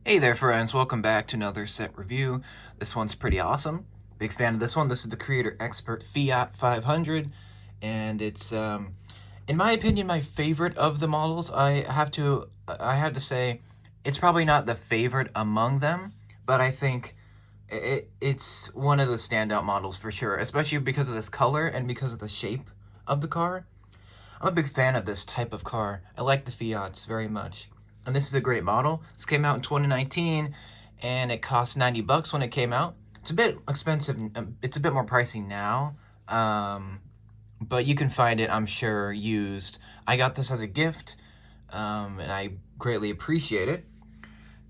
Hey there friends, welcome back to another set review. This one's pretty awesome. Big fan of this one. This is the Creator Expert FIAT 500, and it's in my opinion my favorite of the models. I have to say it's probably not the favorite among them, but I think it's one of the standout models for sure, especially because of this color and because of the shape of the car. I'm a big fan of this type of car. I like the Fiats very much. And this is a great model. This came out in 2019 and it cost 90 bucks when it came out. It's a bit expensive. It's a bit more pricey now. But you can find it, I'm sure, used. I got this as a gift, and I greatly appreciate it.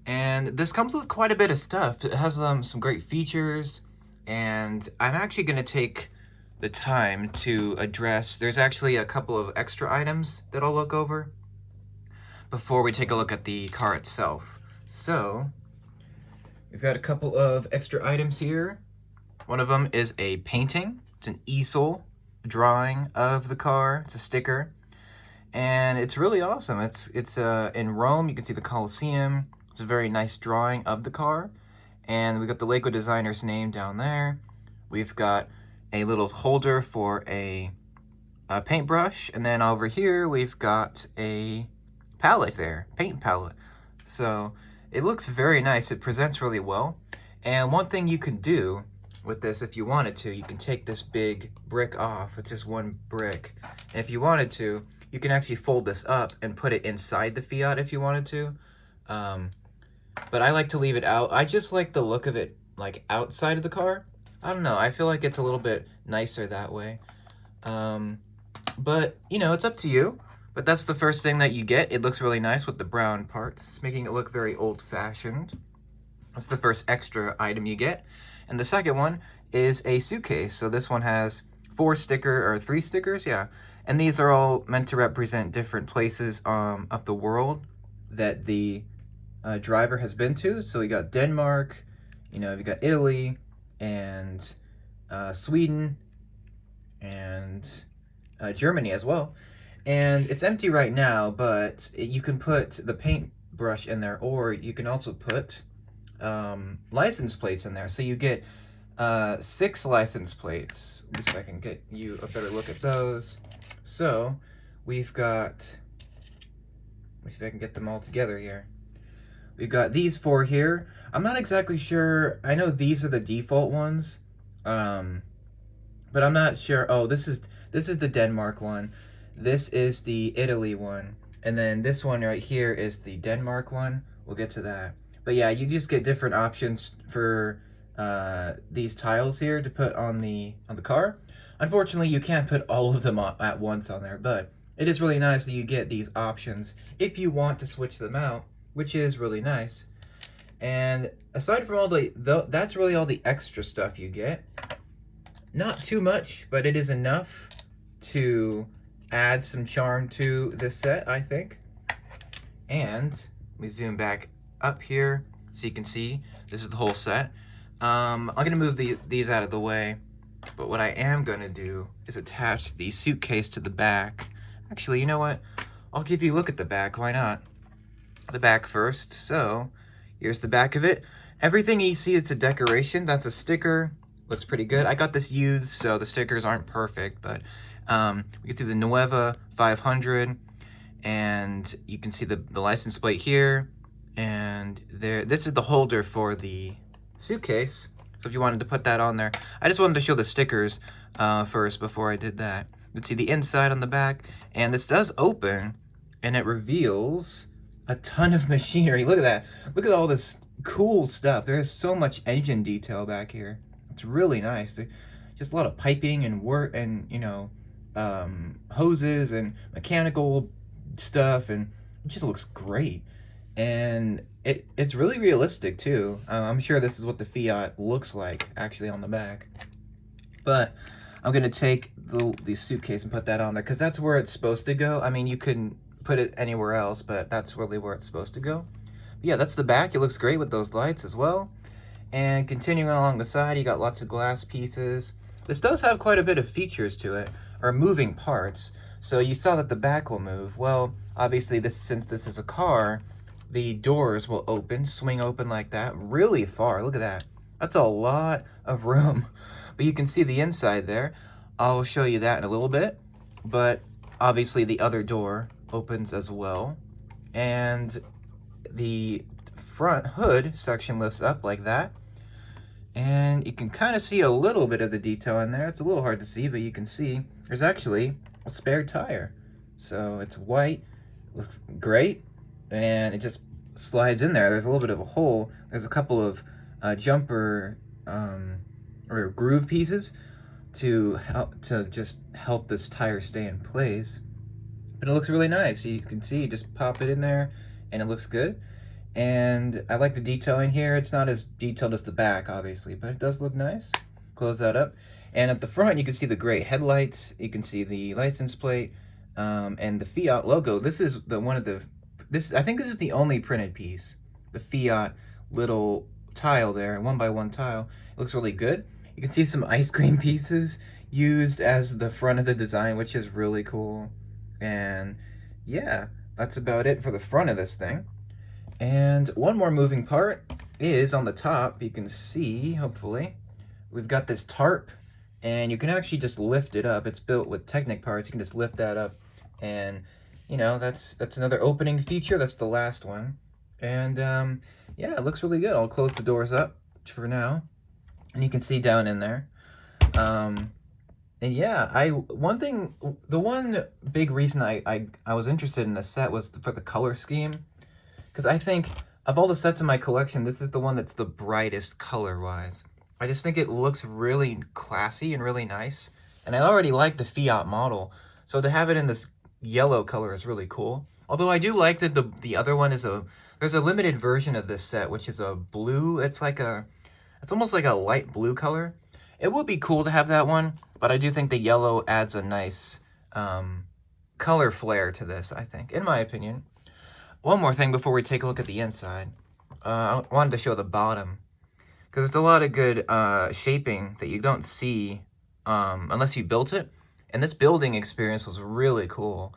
And this comes with quite a bit of stuff. It has some great features, and I'm actually going to take the time to address, there's actually a couple of extra items that I'll look over before we take a look at the car itself. So, we've got a couple of extra items here. One of them is a painting. It's an easel drawing of the car. It's a sticker. And it's really awesome. It's in Rome. You can see the Colosseum. It's a very nice drawing of the car. And we've got the Lego designer's name down there. We've got a little holder for a paintbrush. And then over here, we've got a palette there, paint palette. So it looks very nice. It presents really well. And one thing you can do with this, if you wanted to, you can take this big brick off. It's just one brick. And if you wanted to, you can actually fold this up and put it inside the Fiat if you wanted to. But I like to leave it out. I just like the look of it like outside of the car. I don't know. I feel like it's a little bit nicer that way. But, you know, it's up to you. But that's the first thing that you get. It looks really nice with the brown parts, making it look very old-fashioned. That's the first extra item you get. And the second one is a suitcase. So this one has 3 stickers, yeah. And these are all meant to represent different places of the world that the driver has been to. So we got Denmark, you know, we got Italy, and Sweden, and Germany as well. And it's empty right now, but you can put the paintbrush in there, or you can also put license plates in there. So you get 6 license plates. Let me see if I can get you a better look at those. So we've got, let me see if I can get them all together here. We've got these 4 here. I'm not exactly sure. I know these are the default ones, but I'm not sure. Oh, this is the Denmark one. This is the Italy one. And then this one right here is the Denmark one. We'll get to that. But yeah, you just get different options for these tiles here to put on the car. Unfortunately, you can't put all of them at once on there, but it is really nice that you get these options if you want to switch them out, which is really nice. And aside from all that's really all the extra stuff you get. Not too much, but it is enough to add some charm to this set, I think. And let me zoom back up here so you can see this is the whole set. I'm gonna move these out of the way, but what I am gonna do is attach the suitcase to the back. Actually, you know what? I'll give you a look at the back. Why not? The back first. So here's the back of it. Everything you see, it's a decoration. That's a sticker. Looks pretty good. I got this used, so the stickers aren't perfect, but we can see the Nueva 500, and you can see the license plate here, and there. This is the holder for the suitcase, so if you wanted to put that on there. I just wanted to show the stickers first before I did that. You can see the inside on the back, and this does open, and it reveals a ton of machinery. Look at that. Look at all this cool stuff. There's so much engine detail back here. It's really nice. Just a lot of piping and work, and you know, hoses and mechanical stuff, and it just looks great. And it's really realistic too. I'm sure this is what the Fiat looks like actually on the back. But I'm gonna take the suitcase and put that on there because that's where it's supposed to go. I mean, you couldn't put it anywhere else, but that's really where it's supposed to go. But yeah, that's the back. It looks great with those lights as well. And continuing along the side, you got lots of glass pieces. This does have quite a bit of features to it, or moving parts. So you saw that the back will move. Well, obviously, since this is a car, the doors will open, swing open like that, really far. Look at that. That's a lot of room. But you can see the inside there. I'll show you that in a little bit. But obviously the other door opens as well. And the front hood section lifts up like that. And you can kind of see a little bit of the detail in there. It's a little hard to see, but you can see there's actually a spare tire. So it's white, looks great, and it just slides in there. There's a little bit of a hole. There's a couple of jumper or groove pieces to just help this tire stay in place. But it looks really nice. You can see, you just pop it in there, and it looks good. And I like the detailing here. It's not as detailed as the back, obviously, but it does look nice. Close that up. And at the front, you can see the gray headlights. You can see the license plate and the Fiat logo. This is I think this is the only printed piece. The Fiat little tile there, 1x1 tile. It looks really good. You can see some ice cream pieces used as the front of the design, which is really cool. And yeah, that's about it for the front of this thing. And one more moving part is on the top. You can see, hopefully, we've got this tarp, and you can actually just lift it up. It's built with Technic parts. You can just lift that up, and you know, that's another opening feature. That's the last one. And yeah, it looks really good. I'll close the doors up for now, and you can see down in there. And yeah, the one big reason I was interested in this set was for the color scheme. Because I think, of all the sets in my collection, this is the one that's the brightest color-wise. I just think it looks really classy and really nice. And I already like the Fiat model, so to have it in this yellow color is really cool. Although I do like that the other one is there's a limited version of this set, which is a blue. It's almost like a light blue color. It would be cool to have that one, but I do think the yellow adds a nice color flair to this, I think, in my opinion. One more thing before we take a look at the inside. I wanted to show the bottom, because it's a lot of good shaping that you don't see unless you built it. And this building experience was really cool.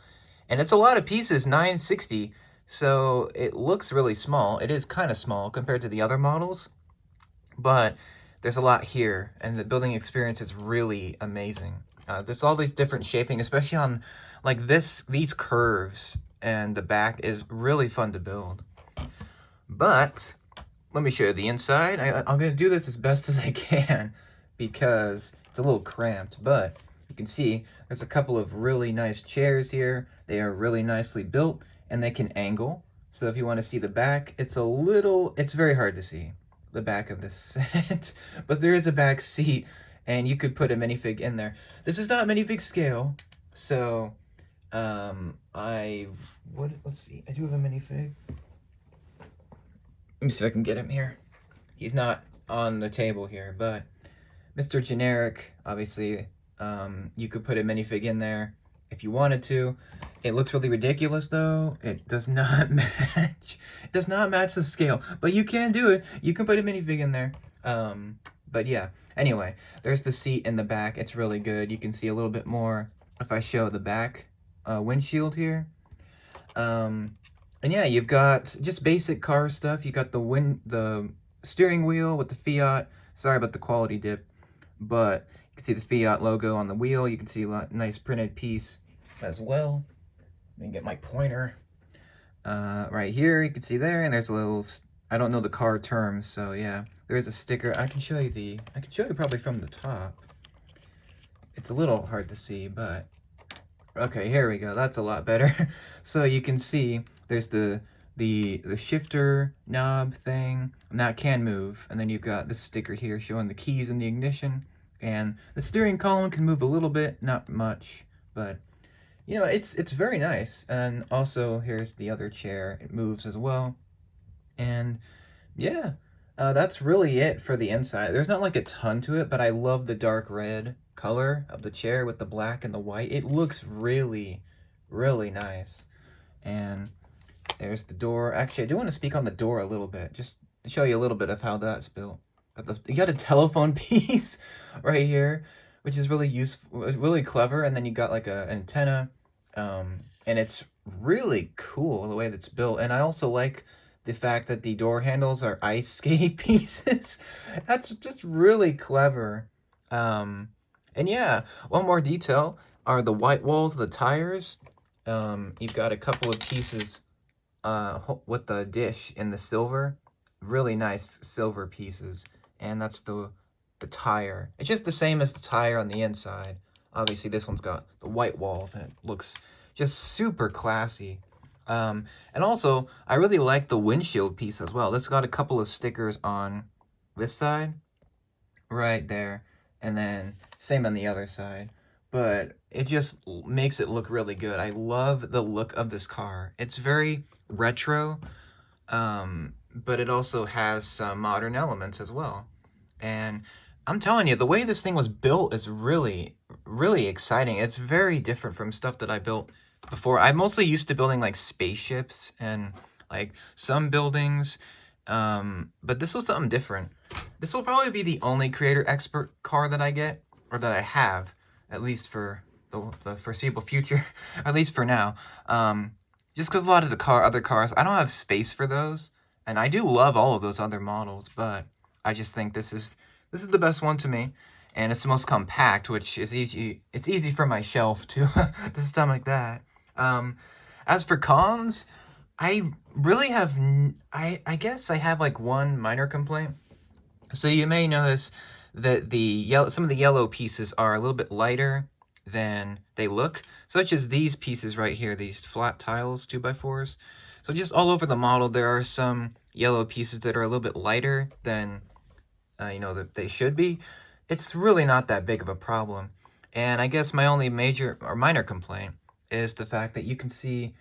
And it's a lot of pieces, 960, so it looks really small. It is kind of small compared to the other models, but there's a lot here, and the building experience is really amazing. There's all these different shaping, especially on like these curves. And the back is really fun to build. But let me show you the inside. I'm going to do this as best as I can because it's a little cramped, but you can see there's a couple of really nice chairs here. They are really nicely built, and they can angle. So if you want to see the back, it's very hard to see the back of this set, but there is a back seat, and you could put a minifig in there. This is not minifig scale, so let's see, I do have a minifig. Let me see if I can get him here. He's not on the table here, but Mr. Generic, obviously, you could put a minifig in there if you wanted to. It looks really ridiculous, though. It does not match. It does not match the scale, but you can do it. You can put a minifig in there. But yeah, anyway, there's the seat in the back. It's really good. You can see a little bit more if I show the back windshield here. And yeah, you've got just basic car stuff. You got the steering wheel with the Fiat. Sorry about the quality dip, but you can see the Fiat logo on the wheel. You can see a nice printed piece as well. Let me get my pointer. Right here, you can see there, and there's a little, I don't know the car terms, so yeah. There is a sticker. I can show you probably from the top. It's a little hard to see, but okay, here we go. That's a lot better. So you can see there's the shifter knob thing, and that can move. And then you've got this sticker here showing the keys in the ignition. And the steering column can move a little bit, not much, but you know, it's very nice. And also here's the other chair. It moves as well. And yeah, that's really it for the inside. There's not like a ton to it, but I love the dark red color of the chair with the black and the white. It looks really, really nice. And there's the door. Actually, I do want to speak on the door a little bit, just to show you a little bit of how that's built. But you got a telephone piece right here, which is really useful, really clever. And then you got like an antenna, and it's really cool the way that's built. And I also like the fact that the door handles are ice skate pieces. That's just really clever. And yeah, one more detail are the white walls of the tires. You've got a couple of pieces with the dish in the silver. Really nice silver pieces. And that's the tire. It's just the same as the tire on the inside. Obviously, this one's got the white walls, and it looks just super classy. And also, I really like the windshield piece as well. This got a couple of stickers on this side, right there, and then same on the other side. But it just makes it look really good. I love the look of this car. It's very retro, but it also has some modern elements as well. And I'm telling you, the way this thing was built is really, really exciting. It's very different from stuff that I built before. I'm mostly used to building like spaceships and like some buildings, but this was something different. This will probably be the only creator expert car that I get, or that I have, at least for the foreseeable future, at least for now. Just because a lot of the other cars, I don't have space for those, and I do love all of those other models, but I just think this is the best one to me, and it's the most compact, which is easy. It's easy for my shelf to to stomach that. As for cons, I really have I guess I have like one minor complaint. So you may notice that some of the yellow pieces are a little bit lighter than they look, such as these pieces right here, these flat tiles, 2x4s. So just all over the model, there are some yellow pieces that are a little bit lighter than that they should be. It's really not that big of a problem. And I guess my only major or minor complaint is the fact that you can see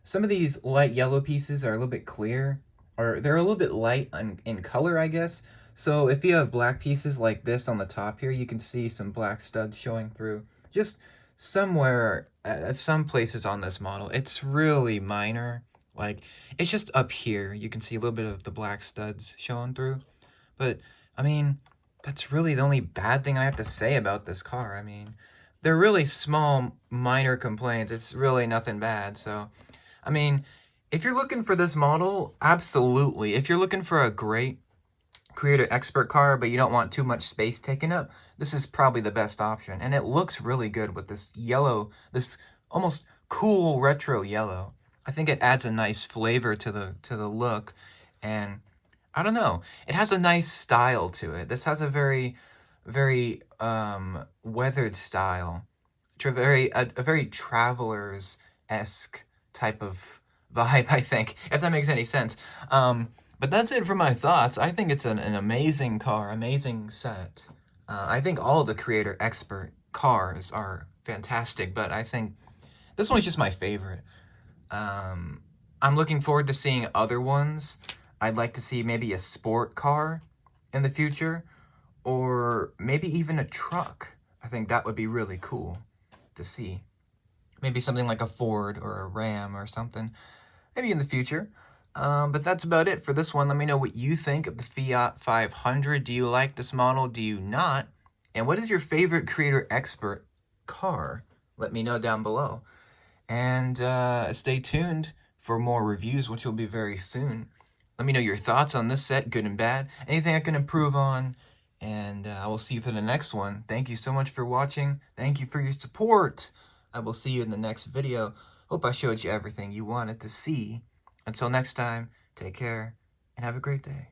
some of these light yellow pieces are a little bit clear, or they're a little bit light in color, I guess. So if you have black pieces like this on the top here, you can see some black studs showing through. Just somewhere, at some places on this model, it's really minor. Like, it's just up here. You can see a little bit of the black studs showing through. But, I mean, that's really the only bad thing I have to say about this car. I mean, they're really small, minor complaints. It's really nothing bad. So, I mean, if you're looking for this model, absolutely. If you're looking for a great creator expert car, but you don't want too much space taken up, this is probably the best option. And it looks really good with this yellow, this almost cool retro yellow. I think it adds a nice flavor to the look, and I don't know, it has a nice style to it. This has a very weathered style, a very travelers-esque type of vibe, I think, if that makes any sense. But that's it for my thoughts. I think it's an amazing car, amazing set. I think all the creator expert cars are fantastic, but I think this one's just my favorite. I'm looking forward to seeing other ones. I'd like to see maybe a sport car in the future, or maybe even a truck. I think that would be really cool to see. Maybe something like a Ford or a Ram or something, maybe in the future. But that's about it for this one. Let me know what you think of the Fiat 500. Do you like this model? Do you not? And what is your favorite creator expert car? Let me know down below. And stay tuned for more reviews, which will be very soon. Let me know your thoughts on this set, good and bad. Anything I can improve on. And I will see you for the next one. Thank you so much for watching. Thank you for your support. I will see you in the next video. Hope I showed you everything you wanted to see. Until next time, take care and have a great day.